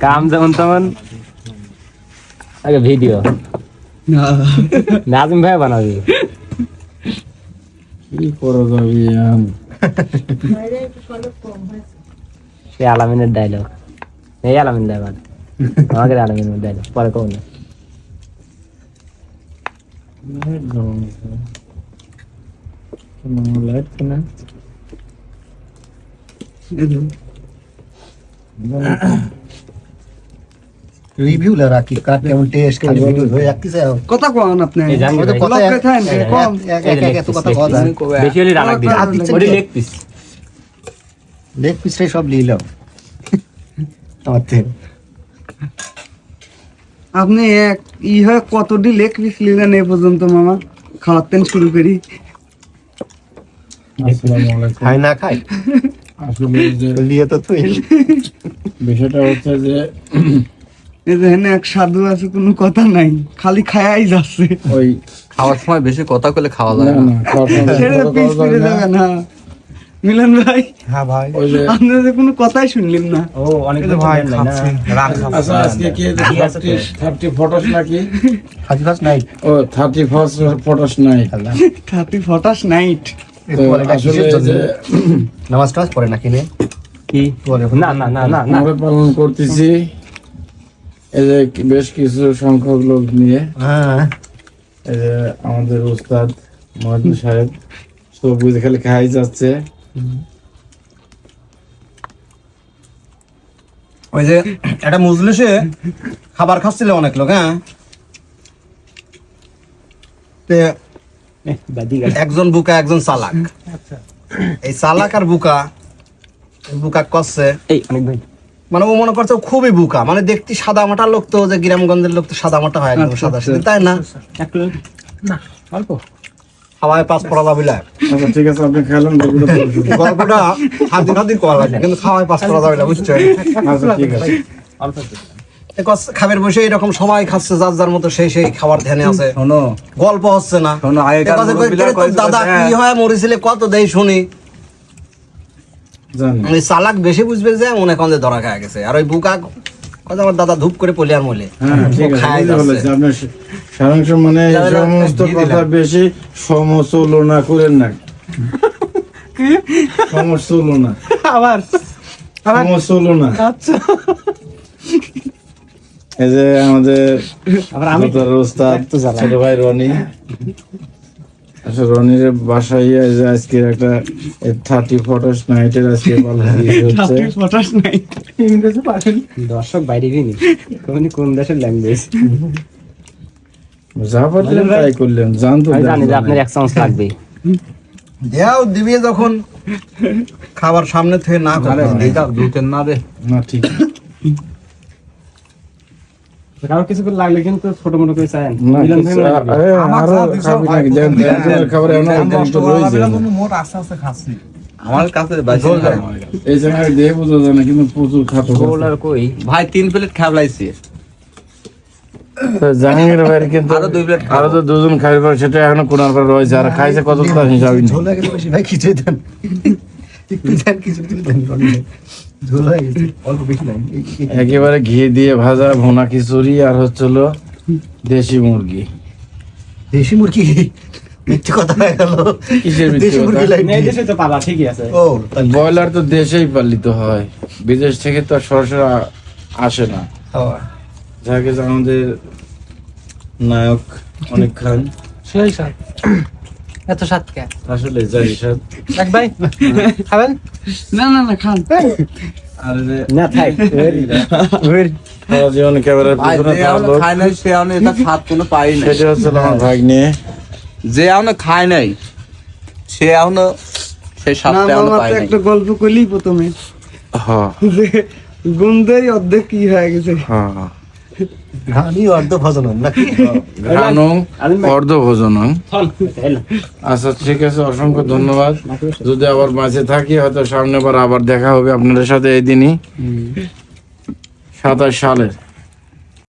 কাম যেমন তেমন আগে ভিডিও নাজিম ভাই বানাবি কি করে যাবি সে আলামিনের ডায়লগ এই আলামিন ডায়লগ আমাকে আলামিনের ডায়লগ পরে কোন লাইট কেনা রিভিউ লেরা কি কাট কেমন টেস্ট কেমন ভিডিও হয়ে এক কিছু কথা কোন আপনি এই জানি ওই তো কথা ব্লগ কোথায় কম এক কথা কথা বেশি হলে রাগ দিই ওই লেগ পিস লেগ পিসটাই সব লিলাম আমার থেকে আপনি এক হয় কতটি লেগ পিস নিলেন এই পর্যন্ত মামা খাওয়াতেন শুরু করি আসসালামু আলাইকুম খাই না খাই আসলে যে লিয়ে তো তুই বিষয়টা হচ্ছে যে এই যে এক সাধু আছে কোনো কথা নাই খালি খায়াই যাচ্ছে ওই খাওয়ার সময় বেশি কথা বলে খাওয়া যায় না না। না খাওয়ার সময় ছেড়ে কথা পিস বলা ফিরে যাবে না। যাবে না মিলন ভাই হ্যাঁ ভাই ওই যে আপনারা যে কোনো কথাই শুনলেন না ও অনেক ভাই খাচ্ছি আচ্ছা আজকে কি 30 ফটোস নাকি হাজি ফাস নাই ও 30 ফটোস নাই থার্টি ফটাস নাইট তো আসলে যে নামাজ টামাজ পড়ে না কিনে কি না না না না না আমরা পালন করতেছি এই যে বেশ কিছু সংখ্যক লোক নিয়ে হ্যাঁ এই যে আমাদের উস্তাদ মহাদিন সাহেব সব বুঝে খালি খাই যাচ্ছে ওই যে একটা মজলিসে খাবার খাচ্ছিল অনেক লোক হ্যাঁ তে বাদি গেল একজন বুকা একজন চালাক এই চালাক আর বুকা বুকা করছে এই অনেক ভাই মানে ও মনে করছে ও খুবই বুকা মানে দেখতে সাদা মাটা লোক তো যে গ্রামগঞ্জের লোক তো সাদা মাটা হয় একদম সাদা সাদা তাই না একটু না অল্প হাওয়ায় পাঁচ পড়া যাবিলা আচ্ছা ঠিক আছে আপনি খেলেন গল্পটা বলুন শুরু। গল্পটা হাদিন করা লাগে কিন্তু খাওয়ায় পাঁচ পড়া যাবিলা বুঝছো আচ্ছা ঠিক আছে অল্প খাবার বসে এরকম সবাই খাচ্ছে যার যার মতো সেই খাবার ধ্যানে আছে শোনো গল্প হচ্ছে না শোনো, আগেকার এ কথা কই, মুরব্বিরা তোর দাদা কইছে, কি হয় মরেছিলে কত দেই শুনি জানি মানে চালাক বেশি বুঝবে যে মনে কন যে ধরা খায় গেছে আর ওই বুকা কথা আমার দাদা ধূপ করে পলিয়ার মলে হ্যাঁ ঠিক আছে খায় বুঝতে যাচ্ছে। পারছি আপনার সারাংশ মানে এই তাহলে সমস্ত দিয়ে কথা দিলাম। বেশি সমতুলনা করেন না সমতুলনা আবার সমতুলনা আচ্ছা এই যে আমাদের আবার আমি আপনার ওস্তাদ একটু জ্বালা। ছোট ভাই রনি আসলে রনির বাসায় এই যে আজকে একটা 30 ফটোস নাইটের আজকে পালন হচ্ছে থার্টি ফটাস নাইট ইংরেজি পারেন দর্শক বাইরে দিনি কোন দেশের ল্যাঙ্গুয়েজ যা পারলেন তাই করলেন জানতো আমি জানি যে আপনার এক চান্স লাগবে দেও দিবি যখন খাবার সামনে থেকে না করে দুটেন না দে না ঠিক কারো কিছু করে লাগলে কিন্তু ছোট মোটো করে চায় না মিলন ভাই মনে করবে। আরে আরো খাবি নাকি দেন খাবার এমন একদম তো রয়েছে আমার কাছে বেশি না। এই জায়গায় দেহে বোঝা যায় না কিন্তু প্রচুর খাতো গোল আর কই ভাই 3 প্লেট খাবলাইছি জাহাঙ্গীর ভাইয়ের কিন্তু আরো 2 প্লেট আরো তো দুজন খাইবার পর সেটা এখনো কোনার পর রয়েছে আর খাইছে কত তার হিসাব নেই ঝোল হয়ে গেছে বেশি ভাই খিচুড়ি দেন একটু দেন খিচুড়ি দেন ঝোল হয়ে গেছে অল্প বেশি নাই একেবারে ঘি দিয়ে ভাজা ভুনা খিচুড়ি আর হচ্ছিল দেশি মুরগি দেশি মুরগি মিথ্যে কথা হয়ে গেল কিসের মিথ্যে দেশি কথা? মুরগি লাগবে এই দেশে তো পালা ঠিকই আছে ও তাহলে ব্রয়লার তো দেশেই পালিত হয় বিদেশ থেকে তো আর সরাসরি আসে না খাওয়া যাকে যে আমাদের নায়ক অনেক খান সেই স্বাদ এত স্বাদ কে আসলে যাই স্যার এক ভাই খাবেন না না না খান আর এই যে না থাক সারা জীবন ক্যামেরার ভাই পিছনে যে থাকা এখনো লোক, খায় নাই সে এখনো এটা স্বাদ কোনো পাই নাই সেটা হচ্ছে আমার ভাগ্নে যে এখনো খায় নাই সে এখনো সেই না স্বাদটা এখনো মামা পাই তো নাই একটা গল্প করলি প্রথমে হ্যাঁ যে গন্ধেই অর্ধেক কি হয়ে গেছে হ্যাঁ ঘানি অর্ধ ভজন নাকি ঘ্রাণং অর্ধভোজনং চল এলো আচ্ছা ঠিক আছে অসংখ্য ধন্যবাদ যদি আবার বাঁচে থাকি হয়তো সামনে আবার দেখা হবে আপনাদের সাথে এই দিনই 27 সালের